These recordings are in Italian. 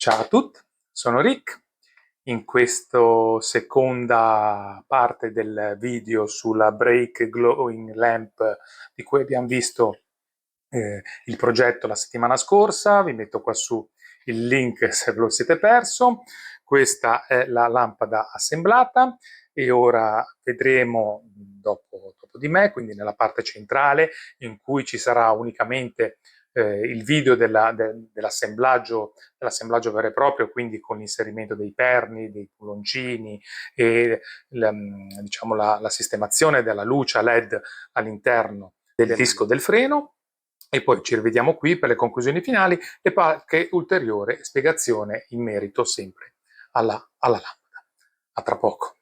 Ciao a tutti, sono Rick. In questa seconda parte del video sulla Break Glowing Lamp di cui abbiamo visto il progetto la settimana scorsa, vi metto qua su il link se ve lo siete perso. Questa è la lampada assemblata e ora vedremo dopo di me, quindi nella parte centrale in cui ci sarà unicamente il video dell'assemblaggio vero e proprio, quindi con l'inserimento dei perni, dei pulloncini e diciamo la sistemazione della luce a LED all'interno del disco del freno. E poi ci rivediamo qui per le conclusioni finali e qualche ulteriore spiegazione in merito sempre alla lampada. A tra poco.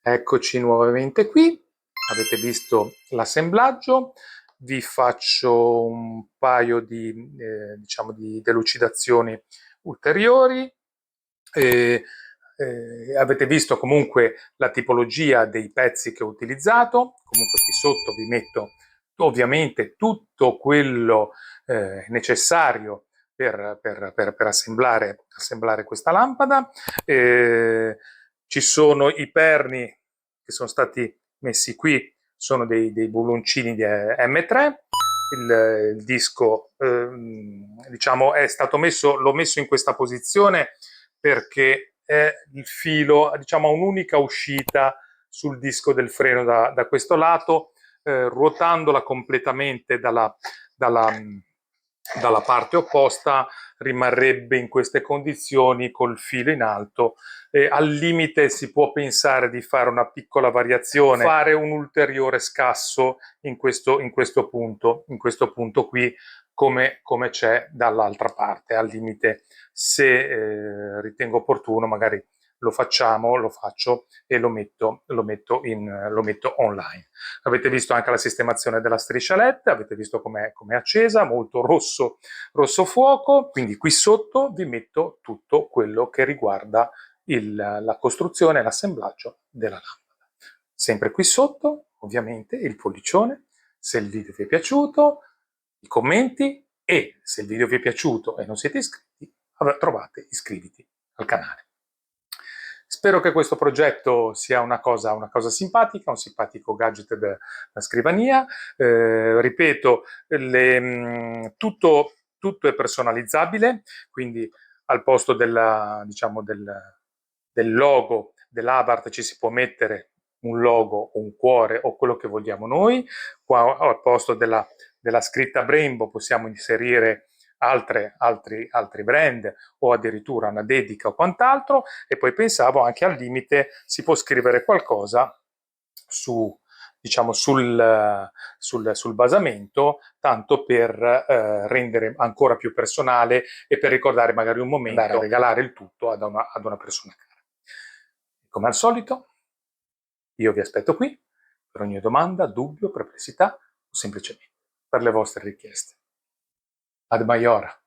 Eccoci nuovamente qui, avete visto l'assemblaggio, vi faccio un paio di, diciamo di delucidazioni ulteriori. Avete visto comunque la tipologia dei pezzi che ho utilizzato, comunque qui sotto vi metto ovviamente tutto quello necessario per assemblare questa lampada. Ci sono i perni che sono stati messi qui, sono dei bulloncini di M3. Il disco diciamo è stato messo, l'ho messo in questa posizione perché è il filo, diciamo, ha un'unica uscita sul disco del freno da questo lato, ruotandola completamente dalla parte opposta rimarrebbe in queste condizioni col filo in alto. Al limite si può pensare di fare una piccola variazione, fare un ulteriore scasso in questo punto qui, come c'è dall'altra parte. Al limite, se ritengo opportuno, magari lo faccio e lo metto online. Avete visto anche la sistemazione della striscia LED, avete visto com'è accesa, molto rosso fuoco. Quindi qui sotto vi metto tutto quello che riguarda la costruzione e l'assemblaggio della lampada. Sempre qui sotto, ovviamente, il pollicione, se il video vi è piaciuto, i commenti, e se il video vi è piaciuto e non siete iscritti, trovate iscriviti al canale. Spero che questo progetto sia una cosa simpatica, un simpatico gadget da scrivania. Ripeto, tutto è personalizzabile, quindi al posto diciamo del logo dell'Abarth ci si può mettere un logo, un cuore o quello che vogliamo noi. Qua al posto della scritta Brembo possiamo inserire altri brand o addirittura una dedica o quant'altro, e poi pensavo anche al limite si può scrivere qualcosa diciamo sul basamento, tanto per rendere ancora più personale e per ricordare magari un momento, andare a regalare il tutto ad una persona cara. Come al solito, io vi aspetto qui per ogni domanda, dubbio, perplessità o semplicemente per le vostre richieste. Ad Maiora.